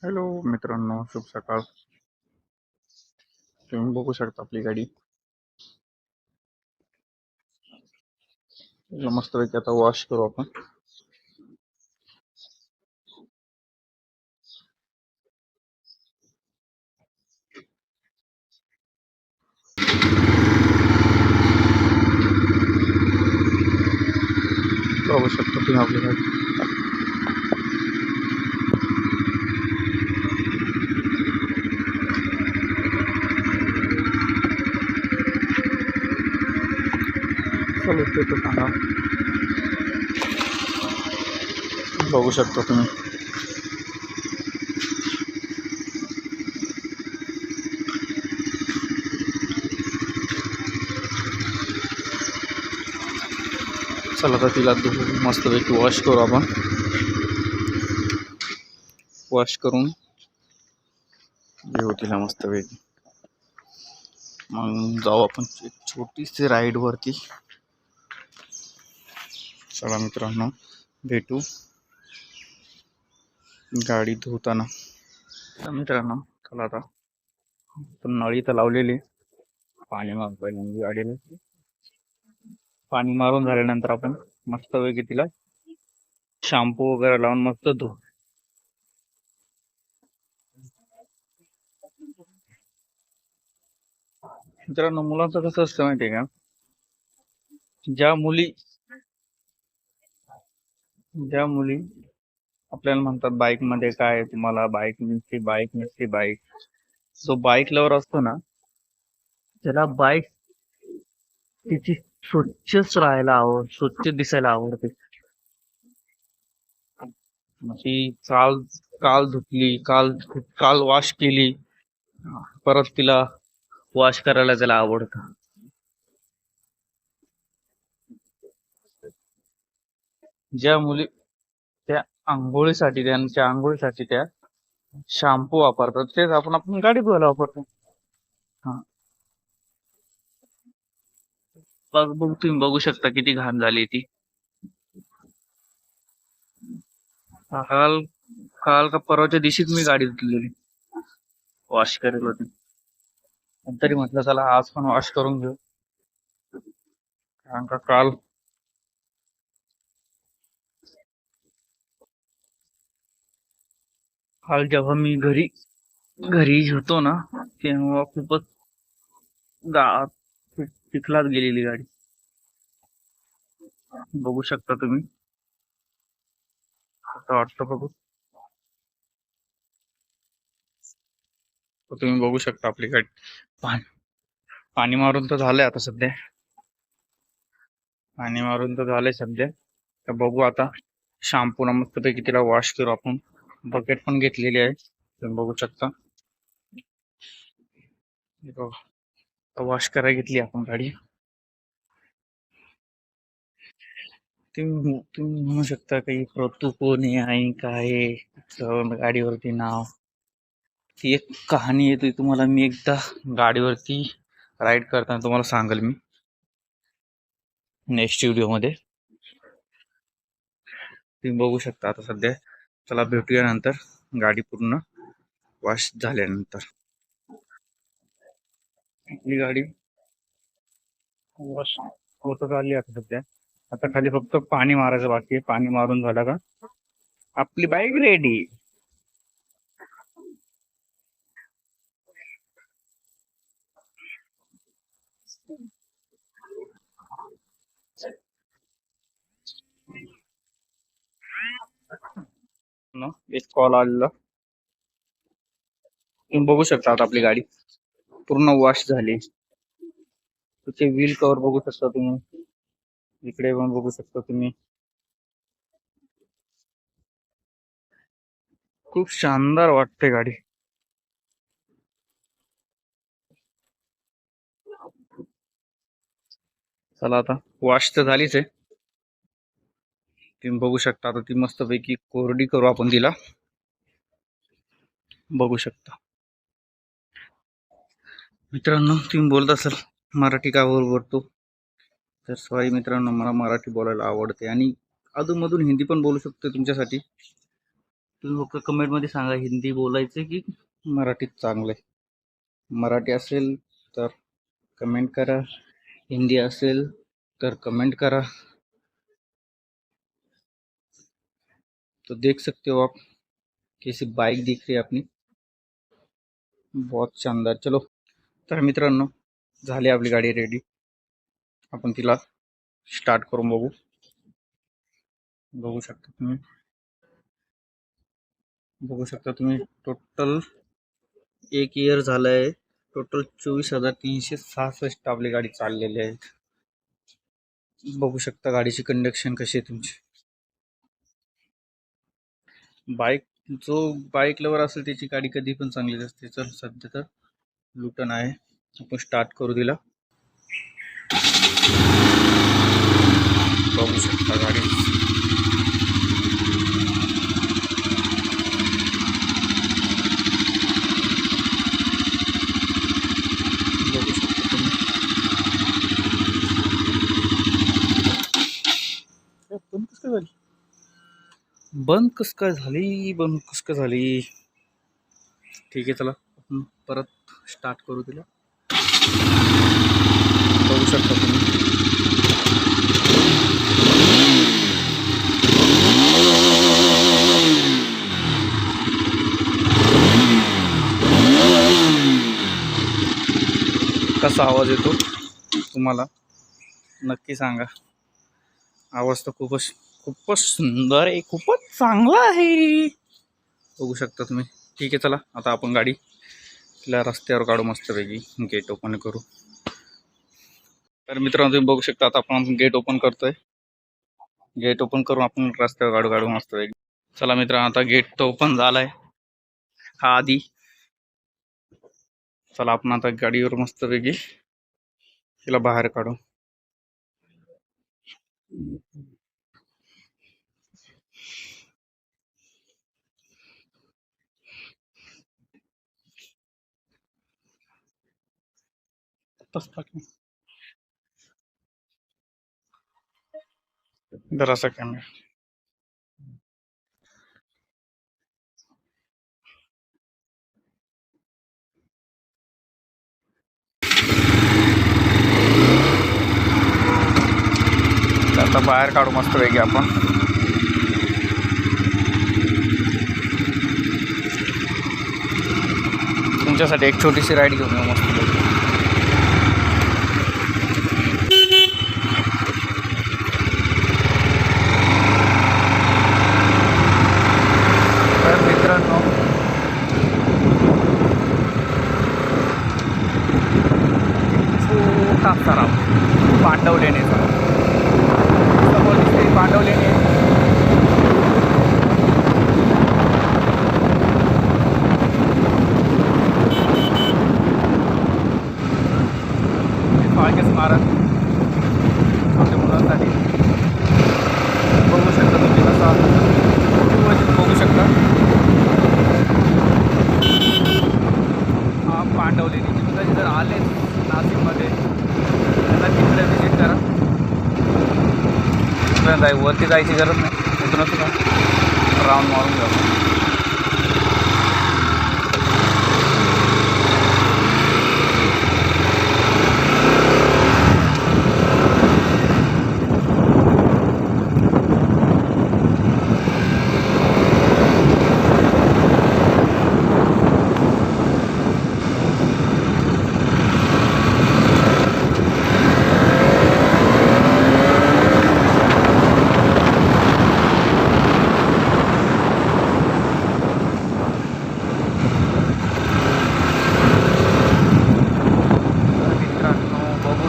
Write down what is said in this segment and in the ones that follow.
Hello मित्रांनो, शुभ सकाळ. तुम्ही बघू शकता आपली गाडी मस्तपैकी आता वॉश करू आपण. बघू शकता तुम्ही आपली गाडी. चला ते तर सांगा. बघू शकता तुम्ही. चला तर तिला मस्तपैकी वॉश करू आपण. वॉश करून घेऊ तिला मस्तपैकी. मग जाऊ आपण एक छोटीशी राईड वरती. चला मित्रांनो, भेटू गाडी धुताना. मित्रांनो चला आता नळी तर लावलेली, पाणी मारून पहिल्यांदा गाडीला. पाणी मारून झाल्यानंतर आपण मस्तपैकी तिला शॅम्पू वगैरे लावून मस्त धु. मित्रांनो मुलांचं कसं असतं माहितीये का, ज्या मुली आपल्याला म्हणतात बाईक मध्ये काय तुम्हाला बाईक नसते. जो बाईक लवर असतो ना, त्याला बाईक तिची स्वच्छच राहायला स्वच्छ दिसायला आवडते. ती काल धुतली, काल वॉश केली, परत तिला वॉश करायला त्याला आवडतं. ज्या मुली त्यांच्या आंघोळीसाठी त्या शॅम्पू वापरतात, तेच आपण गाडी धुवायला वापरतो. हा, तुम्ही बघू शकता किती घाण झाली ती. काल काल का परवाच्या दिवशीच मी गाडी धुतलेली, वॉश करेल होती. तरी म्हटलं चला आज पण वॉश करून घेऊ, कारण का काल जेव्हा मी घरी होतो ना, तेव्हा खूपच चिखलात गेलेली गाडी. बघू शकता तुम्ही, असं वाटतं बघू. तुम्ही बघू शकता आपली गाडी पाणी मारून तर झालंय आता सध्या. तर बघू आता शॅम्पू ना मस्तपैकी तिला वॉश करू आपण. बकेट पण घेतलेली आहे, तुम्ही बघू शकता. वॉश करायला घेतली आपण गाडी. तुम्ही म्हणू शकता काही ऋतू कोण आहे काय गाडीवरती नाव. ती एक कहाणी आहे, तुम्हाला मी एकदा गाडीवरती राईड करताना तुम्हाला सांगेल मी नेक्स्ट व्हिडिओ मध्ये. तुम्ही बघू शकता आता सध्या. चला भेटूया नंतर गाडी पूर्ण वॉश झाल्यानंतर. आपली गाडी वॉश होत आली आता सध्या. आता खाली फक्त पाणी मारायचं बाकी आहे. पाणी मारून झालं का आपली बाईक रेडी. एक कॉल आलेला, तुम्ही बघू शकता. आता आपली गाडी पूर्ण वॉश झाली. तुझे व्हील कव्हर बघू शकता तुम्ही, इकडे पण बघू शकता तुम्ही. खूप शानदार वाटते गाडी. चला आता वॉश तर झालीच आहे, तुम्ही बघू शकता. आता ती मस्तपैकी कोरडी करू आपण तिला. बघू शकता मित्रांनो, तुम्ही बोलत असाल मराठी का बोलतो, तर सॉरी मित्रांनो, मला मराठी बोलायला आवडते आणि अधूनमधून हिंदी पण बोलू शकतो तुमच्यासाठी. तुम्ही फक्त कमेंट मध्ये सांगा हिंदी बोलायचं की मराठीत चांगलं आहे. मराठी असेल तर कमेंट करा, हिंदी असेल तर कमेंट करा. तो देख सकते हो आप कैसी बाइक दिख रही है अपनी, बहुत शानदार. चलो तर मित्रांनो, झाली आपली गाडी रेडी. आपण तिला स्टार्ट करून बघू. बघू शकता तुम्ही, टोटल 1 इयर झालंय. टोटल 24,366 आपली गाडी चाललेली आहे. बघू शकता गाडीची कंडिशन कशी आहे तुमची. बाईक, जो बाईक लवर असेल त्याची गाडी कधी पण चांगलीच असते. चल सध्या तर लुटन आहे, आपण स्टार्ट करू दिला. बघू शकता गाडी बंद कस काय झाली. ठीक आहे, चला आपण परत स्टार्ट करू तिला. बघू शकता तुम्ही कसा आवाज येतो तुम्हाला नक्की सांगा. आवाज तर खूपच सुंदर आहे, खूपच चांगला आहे. बघू शकता तुम्ही. ठीक आहे, चला आता आपण गाडी तिला रस्त्यावर काढू मस्तपैकी. गेट ओपन करू. तर मित्रांनो तुम्ही बघू शकता आता आपण गेट ओपन करतोय. गेट ओपन करून आपण रस्त्यावर काढू मस्तपैकी. चला मित्रांनो, आता गेट तर ओपन झालाय हा आधी. चला आपण आता गाडीवर मस्तपैकी तिला बाहेर काढू. जरासा कॅमेरा आता बाहेर काढू मस्तपैकी आपण. तुमच्यासाठी एक छोटीशी राईड घेऊन येऊ मस्तपैकी. तर मित्रांनो, छोटासा राव पांडवलेणीचा समोर दिसते पांडवलेणी. फाळके स्मारक आपल्या मुलांसाठी. बघू शकता तुम्ही कसा बघू शकता हा पांडवलेणी. तुम्ही कधी जर आले नाशिकमध्ये तर तिकडे विजिट करा. वरती जायची गरज नाही, इथूनच सुद्धा राऊंड मारून जातो.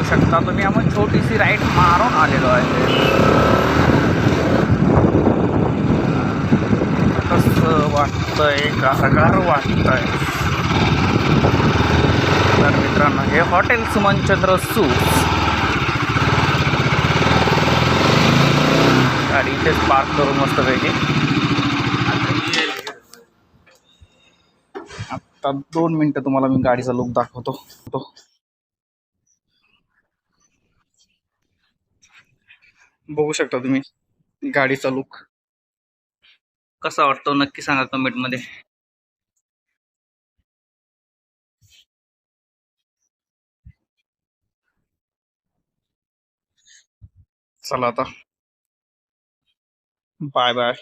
शकता तुम्ही, आपण छोटीशी राईड मारून आलेलो आहे. कसं वाटतंय, गार वाटतंय. तर मित्रांनो, हे हॉटेल सुमनचंद्र सूट. गाडी इथेच पार्क करून मस्तपैकी आता 2 मिनिटं तुम्हाला मी गाडीचा लुक दाखवतो. बघू शकता तुम्ही गाडीचा लुक कसा वाटतो नक्की सांगा कमेंट मध्ये. चला आता बाय बाय.